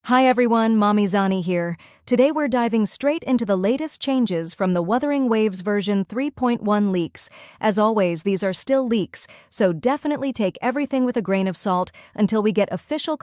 Hi everyone, Mommy Zani here. Today we're diving straight into the latest changes from the Wuthering Waves version 3.1 leaks. As always, these are still leaks, so definitely take everything with a grain of salt until we get official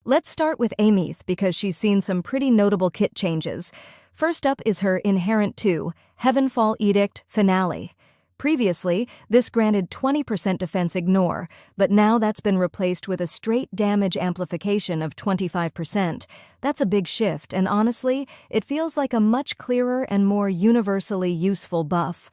Let's start with Aemeath because she's seen some pretty notable kit changes. First up is her Inherent 2, Heavenfall Edict Finale. Previously, this granted 20% defense ignore, but now that's been replaced with a straight damage amplification of 25%. That's a big shift, and honestly, it feels like a much clearer and more universally useful buff.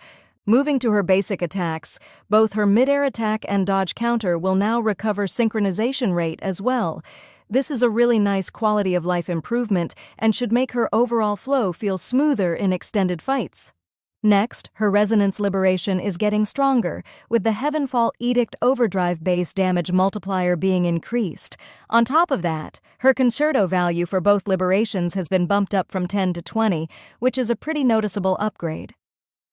Moving to her basic attacks, both her mid-air attack and dodge counter will now recover synchronization rate as well. This is a really nice quality of life improvement and should make her overall flow feel smoother in extended fights. Next, her Resonance Liberation is getting stronger, with the Heavenfall Edict Overdrive base damage multiplier being increased. On top of that, her Concerto value for both liberations has been bumped up from 10 to 20, which is a pretty noticeable upgrade.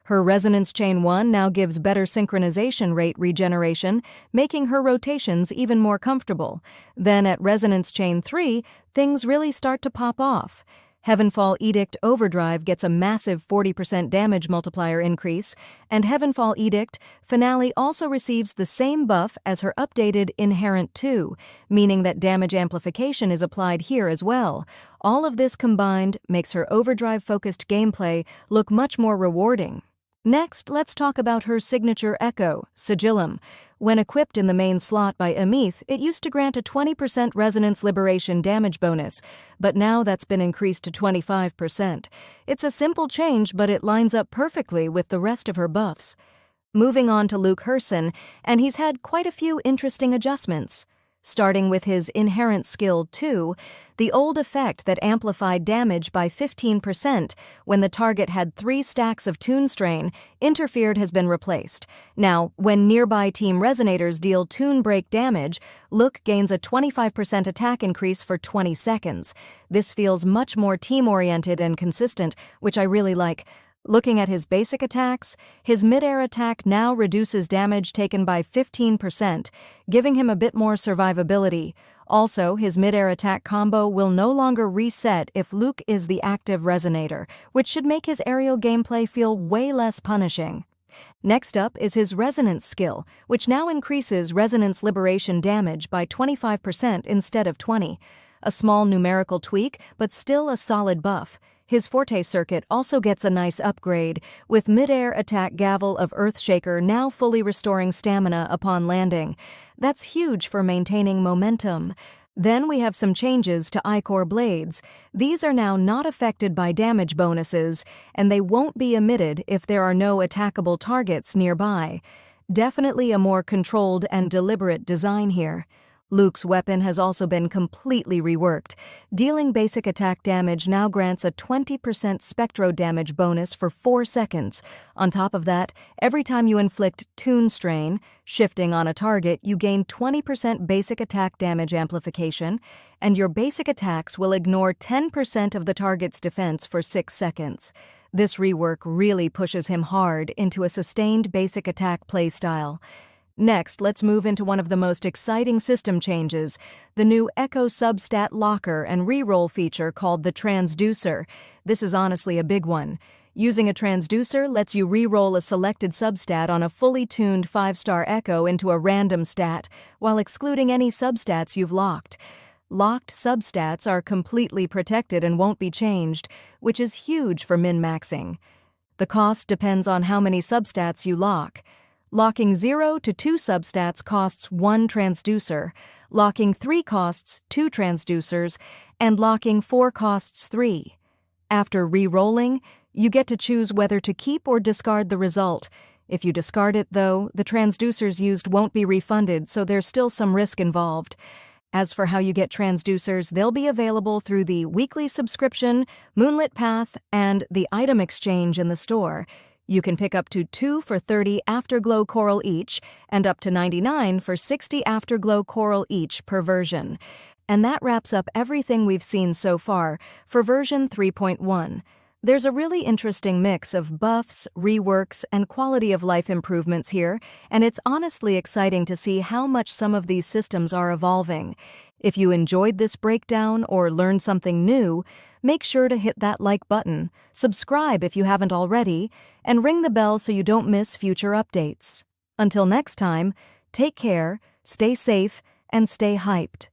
Her Resonance Chain 1 now gives better synchronization rate regeneration, making her rotations even more comfortable. Then at Resonance Chain 3, things really start to pop off. Heavenfall Edict Overdrive gets a massive 40% damage multiplier increase, and Heavenfall Edict Finale also receives the same buff as her updated Inherent 2, meaning that damage amplification is applied here as well. All of this combined makes her overdrive-focused gameplay look much more rewarding. Next, let's talk about her signature Echo, Sigillum. When equipped in the main slot by Aemeath, it used to grant a 20% Resonance Liberation damage bonus, but now that's been increased to 25%. It's a simple change, but it lines up perfectly with the rest of her buffs. Moving on to Luuk Herssen, and he's had quite a few interesting adjustments. Starting with his Inherent Skill 2, the old effect that amplified damage by 15% when the target had 3 stacks of Tune Strain interfered has been replaced. Now, when nearby team resonators deal Tune Break damage, Luuk gains a 25% attack increase for 20 seconds. This feels much more team-oriented and consistent, which I really like. Looking at his basic attacks, his mid-air attack now reduces damage taken by 15%, giving him a bit more survivability. Also, his mid-air attack combo will no longer reset if Luuk is the active resonator, which should make his aerial gameplay feel way less punishing. Next up is his Resonance skill, which now increases Resonance Liberation damage by 25% instead of 20%. A small numerical tweak, but still a solid buff. His Forte circuit also gets a nice upgrade, with mid-air attack Gavel of Earthshaker now fully restoring stamina upon landing. That's huge for maintaining momentum. Then we have some changes to Ichor blades. These are now not affected by damage bonuses, and they won't be emitted if there are no attackable targets nearby. Definitely a more controlled and deliberate design here. Luuk's weapon has also been completely reworked. Dealing basic attack damage now grants a 20% spectro damage bonus for 4 seconds. On top of that, every time you inflict Tune Strain, shifting on a target, you gain 20% basic attack damage amplification, and your basic attacks will ignore 10% of the target's defense for 6 seconds. This rework really pushes him hard into a sustained basic attack playstyle. Next, let's move into one of the most exciting system changes, the new Echo Substat Locker and Reroll feature called the Transducer. This is honestly a big one. Using a transducer lets you re-roll a selected substat on a fully tuned 5-star Echo into a random stat, while excluding any substats you've locked. Locked substats are completely protected and won't be changed, which is huge for min-maxing. The cost depends on how many substats you lock. Locking 0 to 2 substats costs 1 transducer, locking 3 costs 2 transducers, and locking 4 costs 3. After re-rolling, you get to choose whether to keep or discard the result. If you discard it, though, the transducers used won't be refunded, so there's still some risk involved. As for how you get transducers, they'll be available through the weekly subscription, Moonlit Path, and the item exchange in the store. You can pick up to 2 for 30 Afterglow Coral each, and up to 99 for 60 Afterglow Coral each per version. And that wraps up everything we've seen so far for version 3.1. There's a really interesting mix of buffs, reworks, and quality of life improvements here, and it's honestly exciting to see how much some of these systems are evolving. If you enjoyed this breakdown or learned something new, make sure to hit that like button, subscribe if you haven't already, and ring the bell so you don't miss future updates. Until next time, take care, stay safe, and stay hyped.